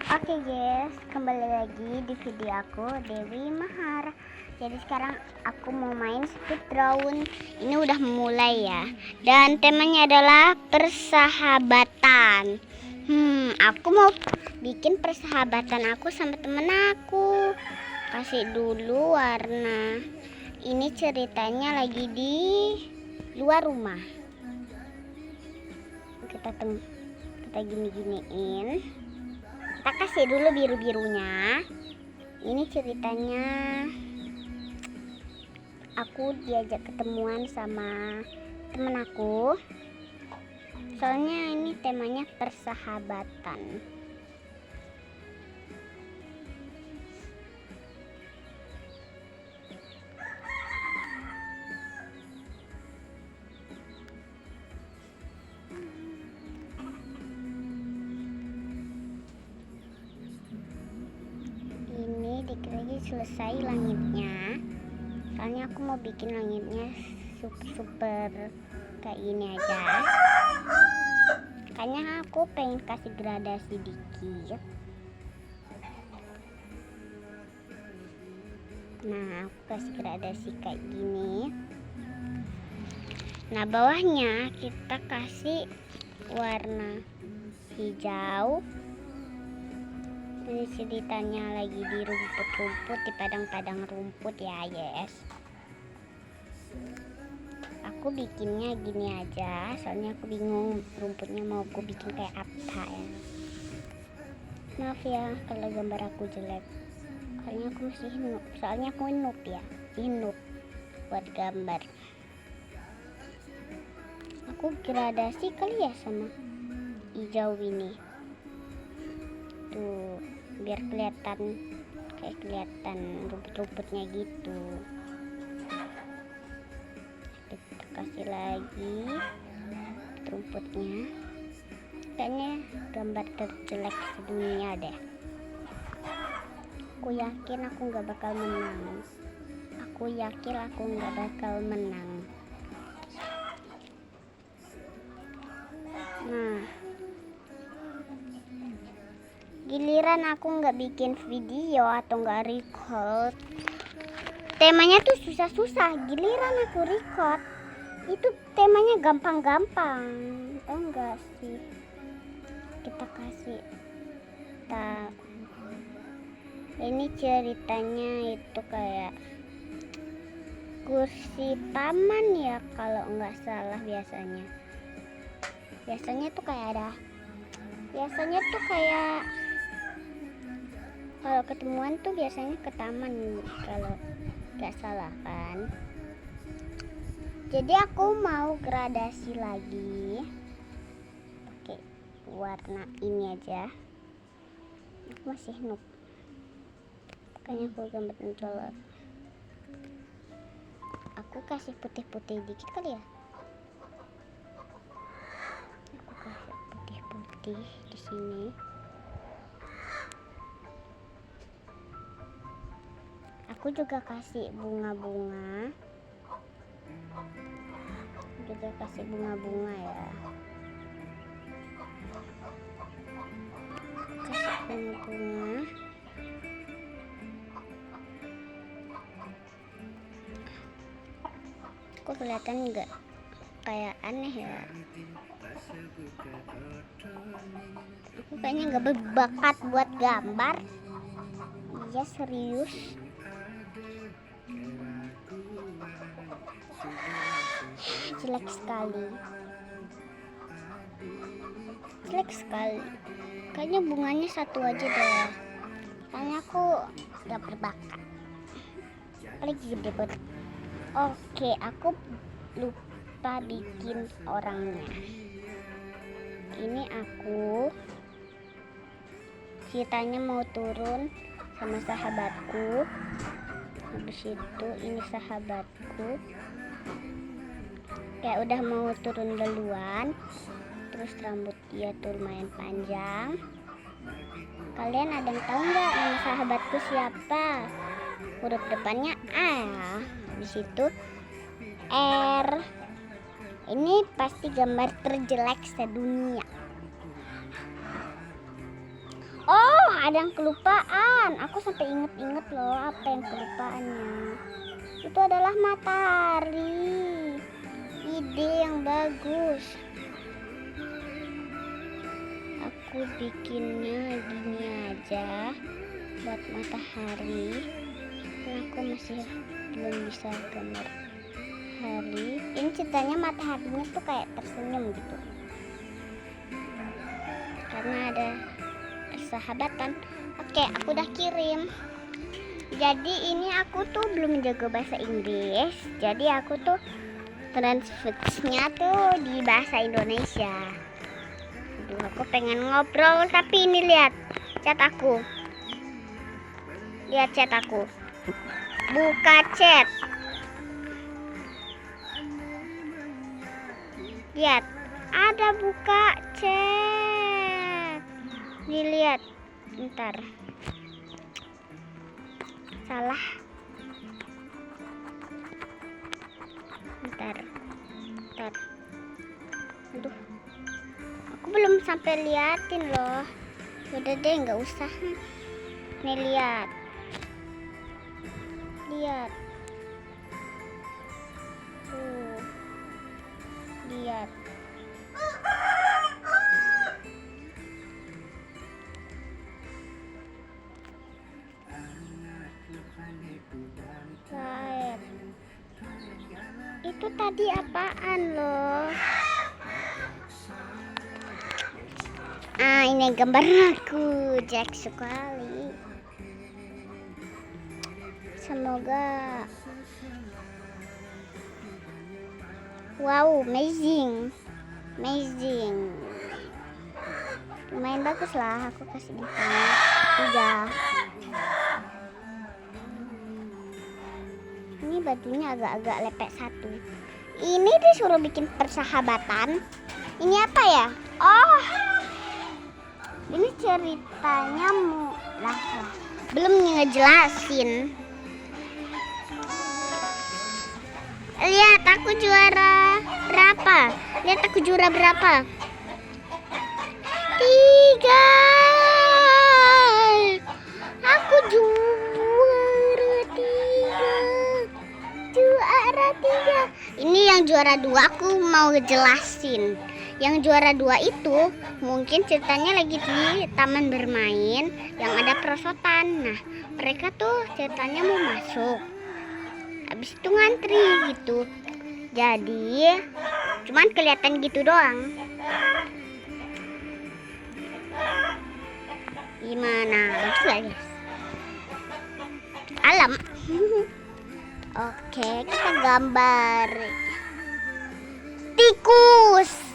Oke guys, kembali lagi di video aku, Dewi Mahara. Jadi sekarang aku mau main speedrun. Ini udah mulai ya. Dan temanya adalah persahabatan. Aku mau bikin persahabatan aku sama temen aku. Kasih dulu warna. Ini ceritanya lagi di luar rumah. Kita gini-giniin. Kita kasih dulu biru-birunya. Ini ceritanya aku diajak ketemuan sama temen aku. Soalnya ini temanya persahabatan. Ini dikit lagi selesai langitnya. Soalnya aku mau bikin langitnya super kayak gini aja. Kayaknya aku pengen kasih gradasi dikit. Nah, aku kasih gradasi kayak gini. Nah, bawahnya kita kasih warna hijau. Ini ceritanya lagi di rumput-rumput, di padang-padang rumput ya, yes. Aku bikinnya gini aja, soalnya aku bingung rumputnya mau aku bikin kayak apa ya. Maaf ya kalau gambar aku jelek. Soalnya aku noob ya, noob buat gambar. Aku gradasi kali ya sama hijau ini. Tuh, biar kelihatan rumput-rumputnya gitu. Kita kasih lagi rumputnya. Kayaknya gambar terjelek sedunia deh. Aku yakin aku nggak bakal menang. Nah, giliran aku nggak bikin video atau nggak record, temanya tuh susah-susah. Giliran aku record, itu temanya gampang-gampang. Tau nggak sih? Kita kasih ini ceritanya itu kayak kursi taman ya kalau nggak salah. Biasanya tuh kayak kalau ketemuan tuh biasanya ke taman kalau nggak salah kan. Jadi aku mau gradasi lagi pakai warna ini aja. Aku masih noob, makanya aku gambar mencolok. Aku kasih putih-putih dikit kali ya. Aku kasih putih-putih di sini. Aku juga kasih bunga-bunga. Ya. Kasih bunga. Kok kelihatan nggak kayak aneh ya? Aku kayaknya nggak berbakat buat gambar. Iya, serius. Jelek sekali. Kayaknya bunganya satu aja deh. Kayaknya aku nggak berbakat. Paling gede banget. Oke, aku lupa bikin orangnya. Ini aku ceritanya mau turun sama sahabatku. Habis itu ini sahabatku kayak udah mau turun duluan. Terus rambut dia tuh lumayan panjang. Kalian ada yang tahu nggak nama sahabatku siapa? Huruf depannya A, habis itu R. Ini pasti gambar terjelek sedunia. Oh, ada yang kelupaan. Aku sampai inget-inget loh apa yang kelupaannya. Itu adalah matahari. Ide yang bagus. Aku bikinnya gini aja buat matahari. Karena aku masih belum bisa gambar hari. Ini ceritanya mataharinya tuh kayak tersenyum gitu. Karena ada persahabatan. Oke, aku udah kirim. Jadi ini aku tuh belum jago bahasa Inggris. Jadi aku tuh transfernya tuh di bahasa Indonesia. Aduh, aku pengen ngobrol tapi ini lihat chat aku. Lihat chat aku. Buka chat. Lihat, ada buka chat. Dilihat. Bentar. Salah. Bentar. Aduh. Aku belum sampai liatin loh. Udah deh, nggak usah. Nih lihat. Lihat. Tuh. Lihat. Lihat. Itu tadi apaan loh? Ini gambar aku, Jack sekali. Semoga wow, amazing. Lumayan bagus lah, aku kasih bintang 3. Ini bajunya agak-agak lepek 1. Ini disuruh bikin persahabatan. Ini apa ya? Oh, ini ceritanya belum ngejelasin. Lihat aku juara berapa? Lihat aku juara berapa? 3. Aku juara 3. Ini yang juara 2 aku mau ngejelasin. Yang juara 2 itu mungkin ceritanya lagi di taman bermain yang ada perosotan. Nah, mereka tuh ceritanya mau masuk. Habis itu ngantri gitu. Jadi cuman kelihatan gitu doang. Gimana? Bagus gak guys? Alam. Oke, kita gambar tikus.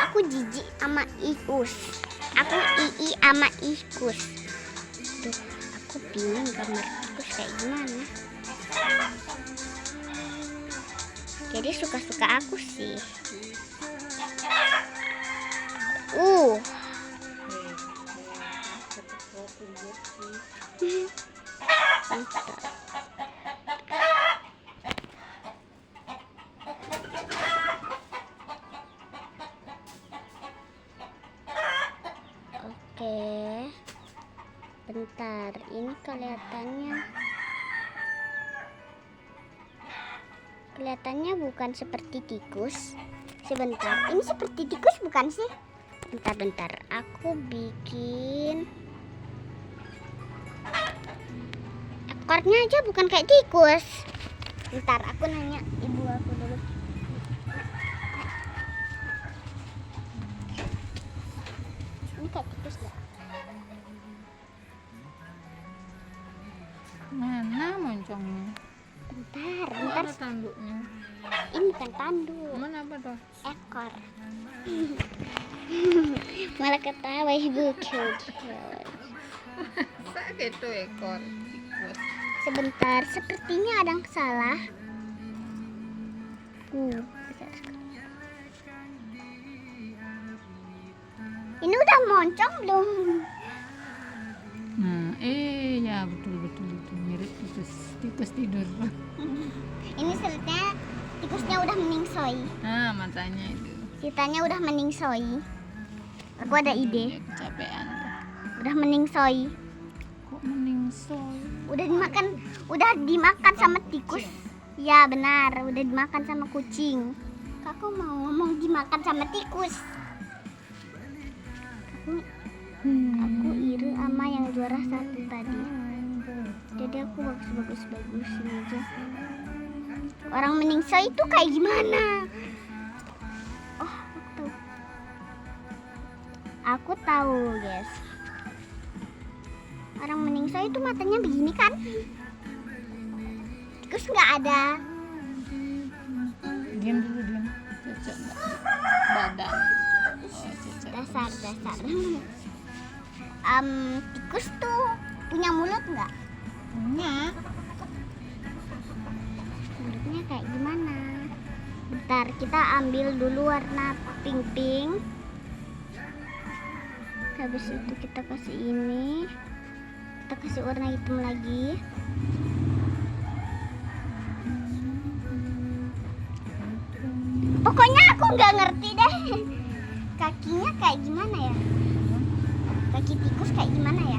Aku jijik sama ikus. Aku ii sama ikus. Tuh, aku bingung gambar tikus kayak gimana. Jadi suka-suka aku sih. Oke, bentar, ini kelihatannya bukan seperti tikus. Sebentar, ini seperti tikus bukan sih? Bentar, aku bikin ekornya aja bukan kayak tikus. Bentar, aku nanya ibu aku dulu. Ini kayak tikus gak? Mana moncongnya? Bentar. Tanduknya. Ini bukan tanduk. Mana apa tuh? Ekor. Malah ketawa ibu. Sakit tuh ekor tikus. Sebentar, sepertinya ada yang salah. Ini udah moncong belum? Nah, ya betul itu mirip tikus tidur. Ini sepertinya tikusnya udah meningsoi. Nah, matanya itu. Ceritanya udah meningsoi. Aku ada ide. Kecapean. Udah meningsoi. Kok meningsoi? Udah dimakan sama tikus. Ya benar, udah dimakan sama kucing. Aku mau ngomong dimakan sama tikus. Aku iri sama yang juara 1 tadi. Jadi aku bagusin aja. Orang meningsoi itu kayak gimana? Oh, aku tahu guys. Orang meningsoi itu matanya begini kan? Tikus nggak ada. Diam dulu, diam. Cocok nggak? Badan. Oh, cocok. Dasar. Tikus tuh punya mulut nggak? Punya. Mulutnya kayak gimana? Bentar, kita ambil dulu warna pink. Habis itu kita kasih ini. Kita kasih warna hitam lagi. Pokoknya aku nggak ngerti deh. Kakinya kayak gimana ya? Kaki tikus kayak gimana ya?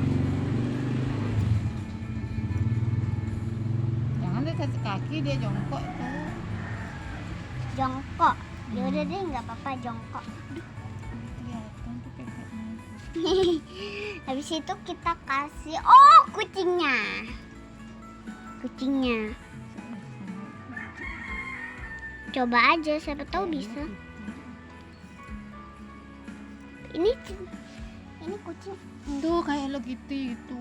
Jangan dia kasih kaki, dia jongkok tuh. Jongkok. Ya udah deh, nggak apa-apa jongkok. Kelihatan tuh kakaknya. Habis itu kita kasih kucingnya. Coba aja, siapa tahu bisa. Ini kucing. Tuh kayak Hello Kitty gitu.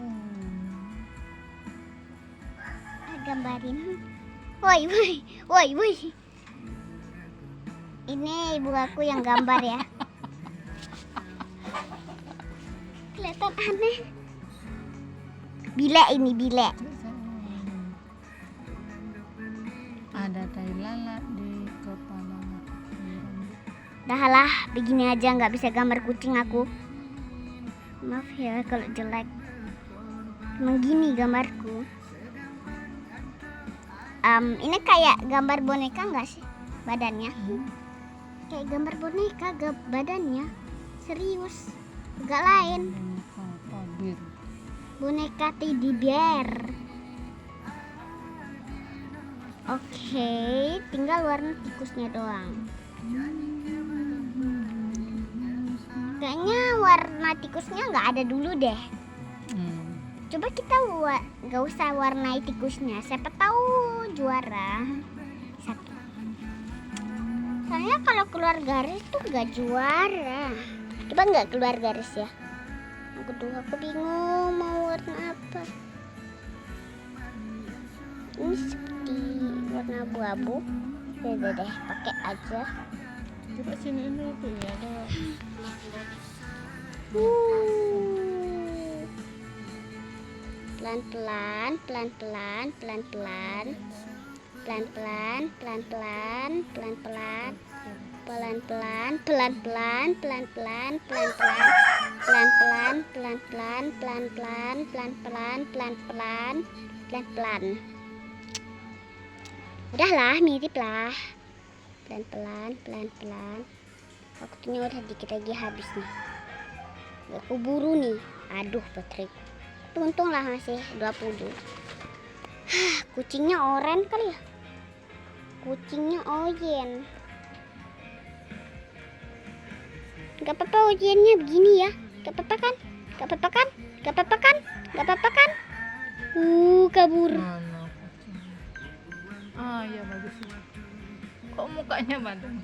Gambarin. Woi. Ini ibu aku yang gambar ya. Kelihatan aneh. Bile. Ada tai lalat di kepala. Dah begini aja, nggak bisa gambar kucing aku. Maaf ya kalau jelek. Emang gini gambarku. Ini kayak gambar boneka nggak sih badannya? Kayak gambar boneka badannya. Serius, nggak lain. Boneka teddy bear. Oke, tinggal warna tikusnya doang. Kayaknya warna tikusnya nggak ada dulu deh. Coba kita nggak usah warnai tikusnya. Siapa tahu juara 1. Soalnya kalau keluar garis tuh nggak juara. Coba nggak keluar garis ya. Aku bingung mau warna apa. Ini seperti warna abu-abu. Udah deh, pakai aja. Coba sini ini tuh ya ada. Pelan-pelan. Udahlah, mirip lah. Pelan-pelan. Waktunya udah dikit lagi habis nih. Gak keburu nih. Aduh, Patrick. Untung lah masih 20. Kucingnya oren kali ya? Kucingnya oyen. Gak apa-apa ujiannya begini ya. Gak apa-apa kan? Kabur. Mana kucing? Ya bagus. Kok mukanya badan?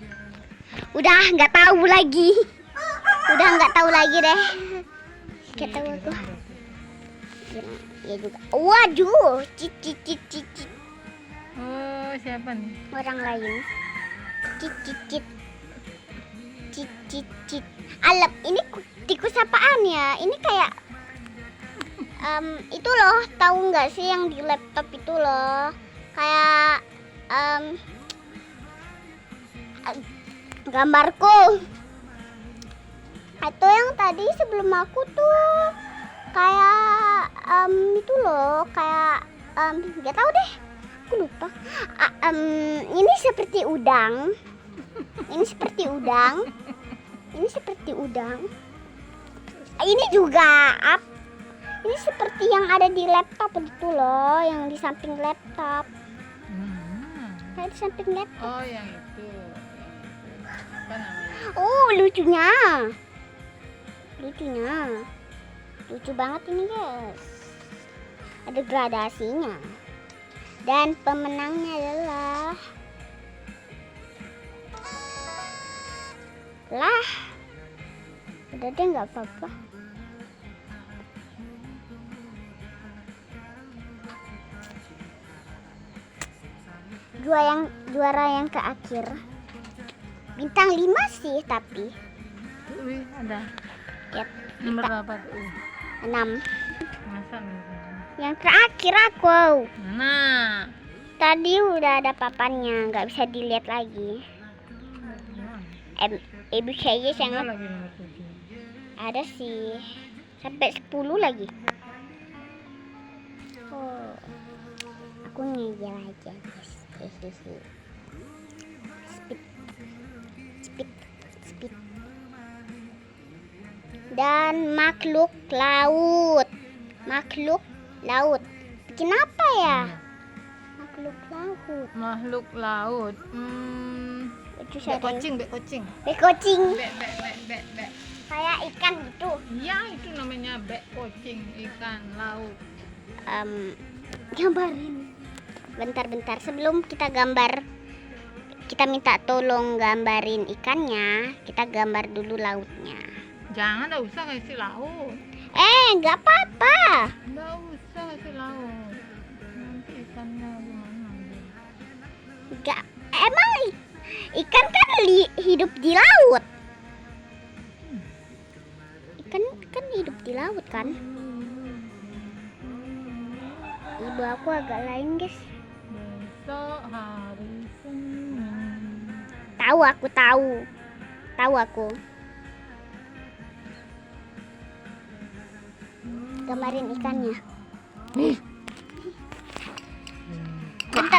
Udah nggak tahu lagi deh. Gak tahu aku. Ya juga. Waduh, cit. Oh, siapa nih? Orang lain. Cit. Alep, ini tikus apaan ya? Ini kayak itu loh, tahu nggak sih yang di laptop itu loh, kayak gambarku. Atau yang tadi sebelum aku tuh kayak itu loh, kayak nggak tahu deh, aku lupa. Ini seperti udang. Ini juga ini seperti yang ada di laptop itu loh, yang di samping laptop. Kayak di samping laptop. Oh, yang itu. Apa namanya? Oh, lucunya. Lucu banget ini, guys. Ada gradasinya. Dan pemenangnya adalah udah deh, nggak apa-apa. Juara yang ke akhir. Bintang 5 sih, tapi Wih, ada. ya, Nomor berapa tuh? 6. Masa nih? Yang terakhir aku. Nah. Tadi udah ada papannya, nggak bisa dilihat lagi. Ibu saya Ada sangat lagi nomor 7. ada sih sampai 10 lagi. Oh, aku ngejar aja, guys. Hehehe. Speed. Dan makhluk laut. Kenapa ya? Makhluk laut. Makhluk laut. Itu Bek kucing. Bekocing. Bek. Kayak ikan gitu. Ya, itu namanya bek kucing, ikan laut. Gambarin. Bentar. Sebelum kita gambar, kita minta tolong gambarin ikannya. Kita gambar dulu lautnya. Jangan, enggak usah kasih laut. Nggak apa-apa. Enggak usah kasih laut. Nanti ikannya gimana? Nggak, emang ikan kan hidup di laut. Ikan kan hidup di laut kan. Ibu aku agak lain, guys. Besok hari Senin. Tahu aku. Gambarin ikannya.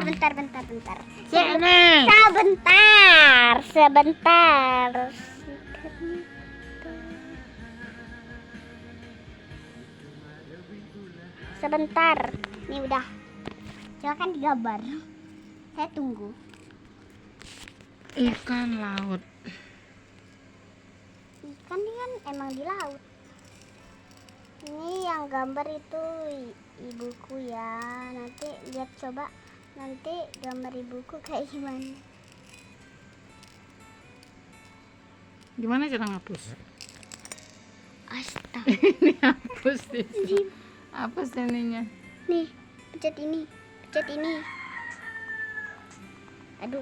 Bentar. Sini. Sebentar. Sebentar. Nih udah. Silakan digambar. Saya tunggu. Ikan laut. Ikan ini kan emang di laut. Ini yang gambar itu ibuku ya. Nanti lihat coba. Nanti gambar ibuku kayak gimana. Gimana cara ngapus? Astaga. Ini hapus di sini. Hapus ininya. Nih, pencet ini. Aduh.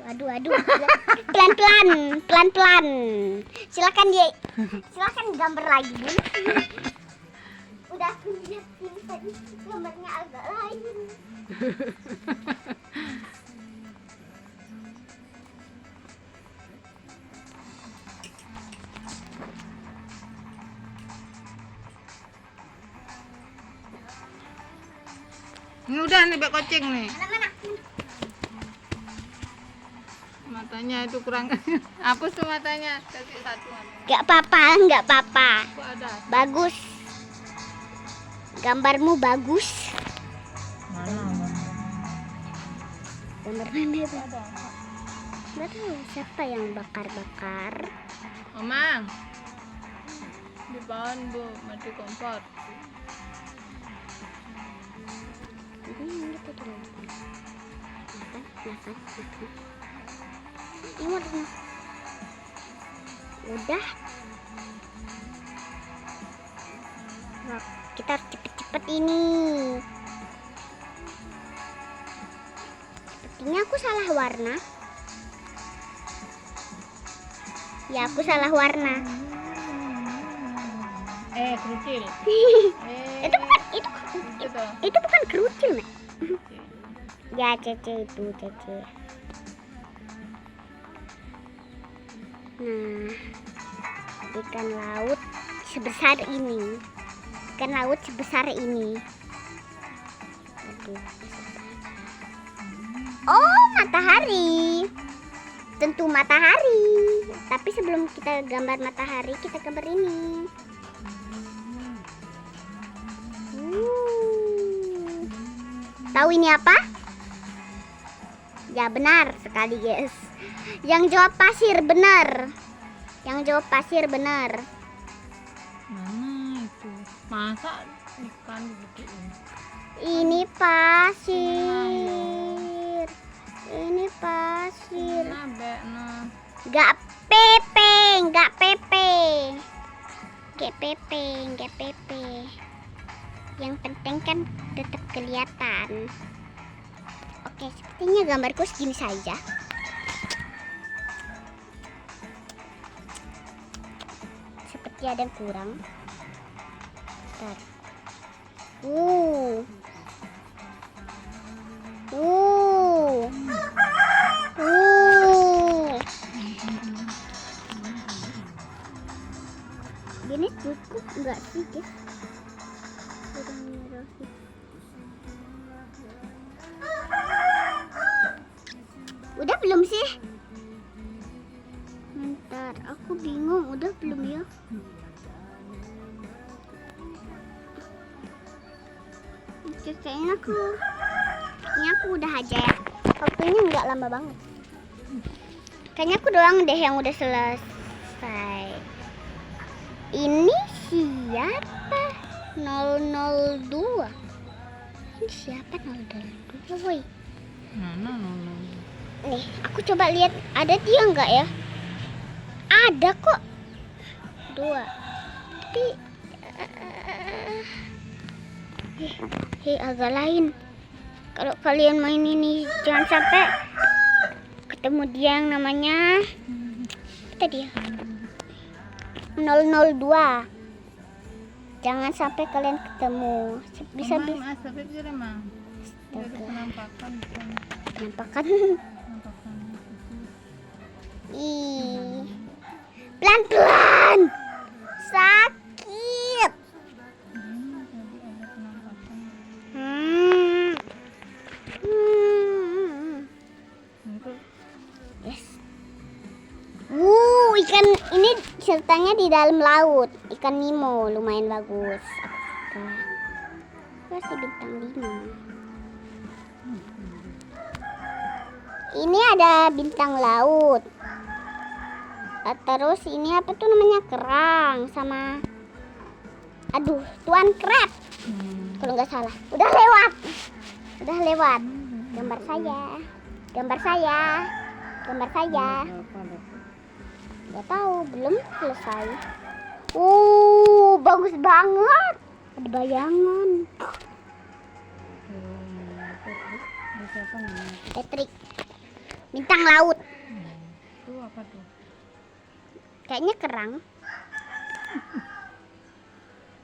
Pelan-pelan. Silakan gambar lagi, Bun. Udah aku lihat ini tadi gambarnya agak lain. Ini udah nih bek kucing nih. Mana? Matanya itu kurang. Hapus tuh matanya. Kasih satu. Nggak apa-apa. Kok ada? Bagus. Gambarmu bagus. Mana? Gambar mana itu? Nggak tahu siapa yang bakar. Omang. Di bawah Bu, mati kompor. Ini gitu dulu. Makan. Ini udah. Nah, kita harus cepet-cepet ini. Sepertinya aku salah warna. Ya, aku salah warna. Kerucil. Itu bukan kerucil, Mek. Ya, Cece. Nah, ikan laut sebesar ini. Aduh. Oh, matahari. Tentu matahari. Tapi sebelum kita gambar matahari, kita gambar ini. Tahu ini apa? Ya benar sekali guys. Yang jawab pasir benar. Yang jawab pasir benar. Mana itu? Masa ikan gitu? Ini pasir. Ini pasir. Nabe nah. Gak pepe, gak pepe. Gak pepe, gak pepe. Yang penting kan tetap kelihatan. Oke, sepertinya gambarku segini saja. Seperti ada yang kurang. Bentar. Uh. Ini cukup enggak sih, guys? Kurang merah sih. Udah belum sih? Bentar, aku bingung. Udah belum ya? Oke, kayaknya aku udah aja ya. Waktunya nggak lama banget. Kayaknya aku doang deh yang udah selesai. Ini siapa? 002. Ini siapa 002? Woi. Mana? Nih, aku coba lihat ada dia nggak ya? Ada kok. 2. Tapi agak lain. Kalau kalian main ini jangan sampai ketemu dia yang namanya apa dia? 002. Jangan sampai kalian ketemu. Bisa Mas, tapi dia emang. Jadi penampakan bukan. Penampakan. Penampakan. Ih. Pelan-pelan. Sakit. Tadi ada penampakan. Itu Yes. Ikan ini sertanya di dalam laut. Ikan Nemo lumayan bagus. Aku suka. Kasih bintang 5. Ini ada bintang laut. Terus ini apa tuh namanya, kerang sama tuan crab. Kalau nggak salah. Udah lewat. Gambar saya. Nggak tahu, belum selesai. Bagus banget. Ada bayangan. siapa namanya? Patrick. Bintang laut. Itu apa tuh? Kayaknya kerang.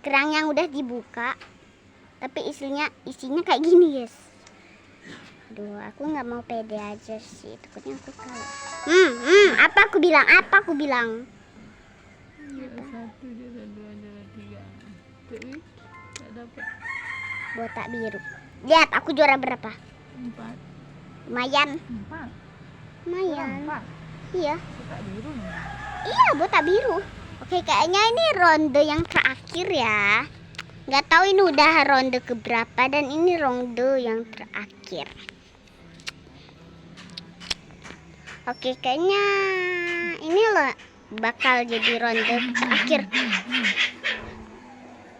Kerang yang udah dibuka. Tapi isinya kayak gini, guys. Aduh, aku nggak mau pede aja sih. Takutnya aku kalah. Apa aku bilang? Satu, dia ada dua, dia ada tiga. Tapi nggak dapat. Botak biru. Lihat, aku juara berapa? 4. Lumayan. 4. Lumayan. 4. Iya. Kita biru nih. Iya, botak biru. Oke, kayaknya ini ronde yang terakhir ya. Nggak tahu ini udah ronde keberapa dan ini ronde yang terakhir. Oke, kayaknya ini loh bakal jadi ronde terakhir.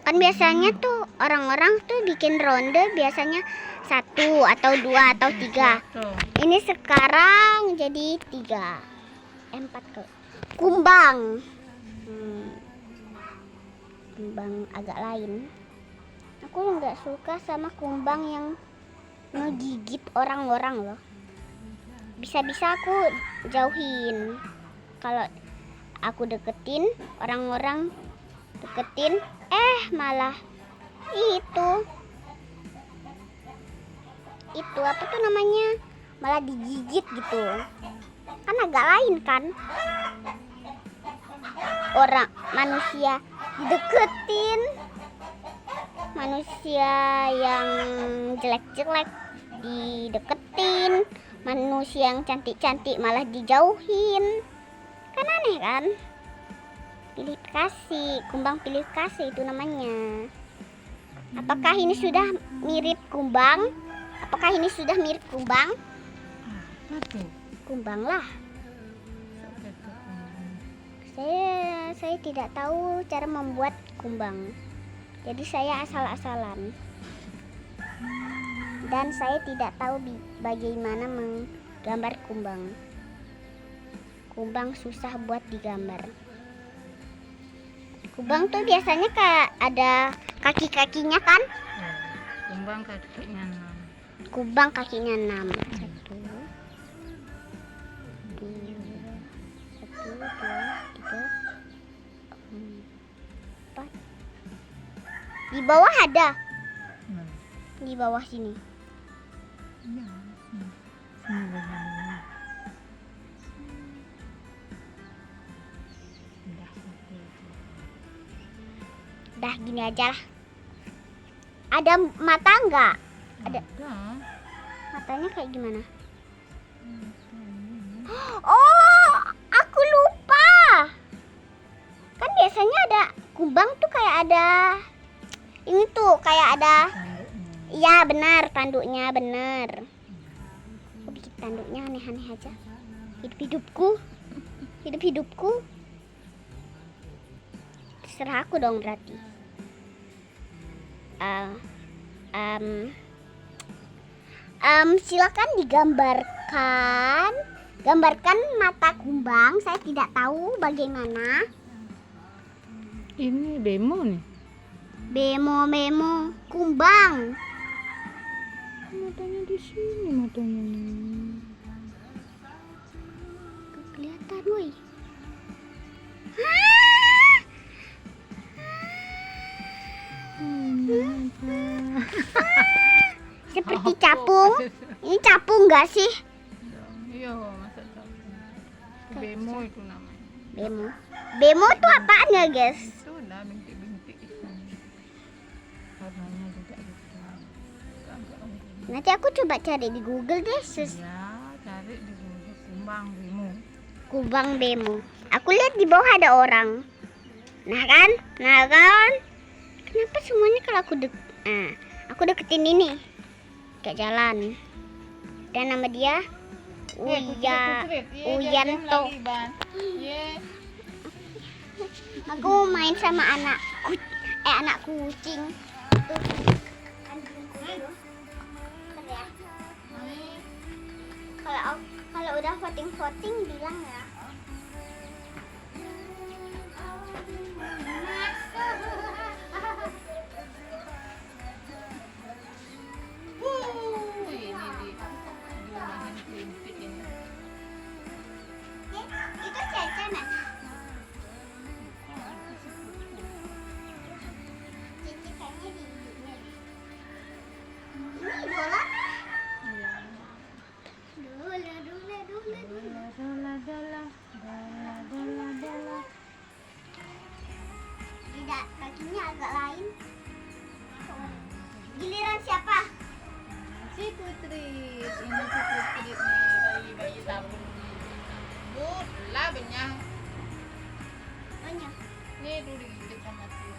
Kan biasanya tuh orang-orang tuh bikin ronde biasanya 1 atau 2 atau 3. Tuh. Ini sekarang jadi 3. 4 ke kumbang. Kumbang agak lain. Aku nggak suka sama kumbang yang ngegigit orang-orang loh. Bisa-bisa aku jauhin. Kalau aku deketin, orang-orang deketin, malah itu apa tuh namanya, malah digigit gitu. Kan agak lain kan. Orang manusia deketin, manusia yang jelek-jelek dideketin, manusia yang cantik-cantik malah dijauhin. Kan aneh kan? Pilih kasih, kumbang pilih kasih itu namanya. Apakah ini sudah mirip kumbang? Apakah ini sudah mirip kumbang? Apa tuh? Kumbang lah. Apa tuh kumbang? Saya tidak tahu cara membuat kumbang. Jadi saya asal-asalan. Dan saya tidak tahu bagaimana menggambar kumbang. Kumbang susah buat digambar. Kumbang tuh biasanya kayak ada kaki-kakinya kan? Kumbang kakinya 6. Kumbang kakinya 6. Satu, dua, tiga, 4. Di bawah ada. Di bawah sini. Ya, sini begini. Dah gini aja lah. Ada mata nggak? Ada. Matanya kayak gimana? Oh, aku lupa. Kan biasanya ada kumbang tuh kayak ada ini tuh kayak ada. Iya benar, tanduknya benar. Aku bikin tanduknya aneh-aneh aja. Hidup-hidupku. Terserah aku dong berarti. Silakan digambarkan. Gambarkan mata kumbang. Saya tidak tahu bagaimana. Ini bemo nih. Bemo kumbang. Matanya di sini matanya nih. Kelihatan woi. Seperti capung. Ini capung nggak sih? Iya, masa capung. Bemo itu namanya. Bemo tuh apaan ya guys? Itu udah bintik-bintik itu. Warnanya juga gitu. Nanti aku coba cari di Google deh. Ya, cari di Google kumbang bemo. Kumbang bemo. Aku lihat di bawah ada orang. Nah kan? Kenapa semuanya kalau aku deketin ini kayak jalan. Dan nama dia Uyanto. Aku mau main sama anak kucing. Tuh. Kalau udah voting bilang ya. Itu Cece nak. Cece kayaknya di ini. Ini bola. Tidak, kakinya agak lain. Giliran siapa? Si Putri, ini si Putri nih, bayi tabung. Bu, lah banyak. Banyak. Nih dulu digigit sama dia.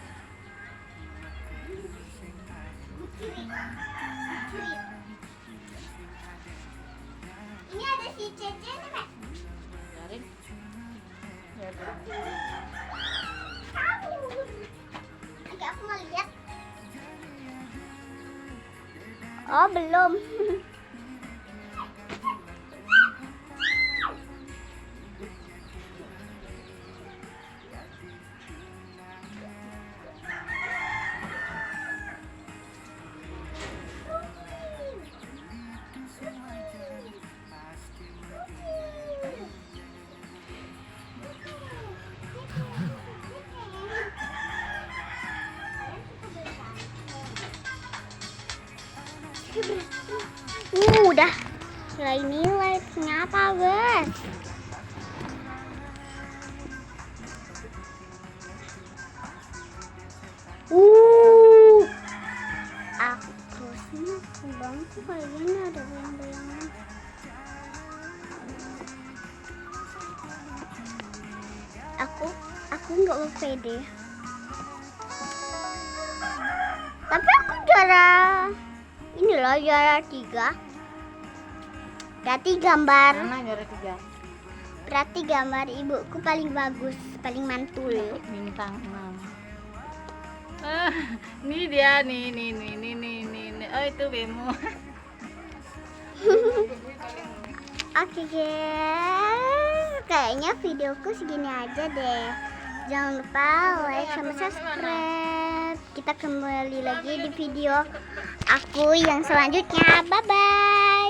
Curi. Ini ada si Cece nih, Mek. Biarin. Oke, aku mau lihat. Oh, belum. Udah nilai ternyata guys. Akrusnya kumbang tuh kayaknya ada bayang-bayangan. Aku nggak mau pede. Tapi aku juara ini loh, juara 3. Berarti gambar, Mana juara 3? berarti gambar ibuku paling bagus, paling mantul. Dapat bintang 6. Ini dia nih. Oh itu Bemo. Oke guys, kayaknya videoku segini aja deh. Jangan lupa like sama subscribe. Kita kembali lagi di video aku yang selanjutnya. Bye bye.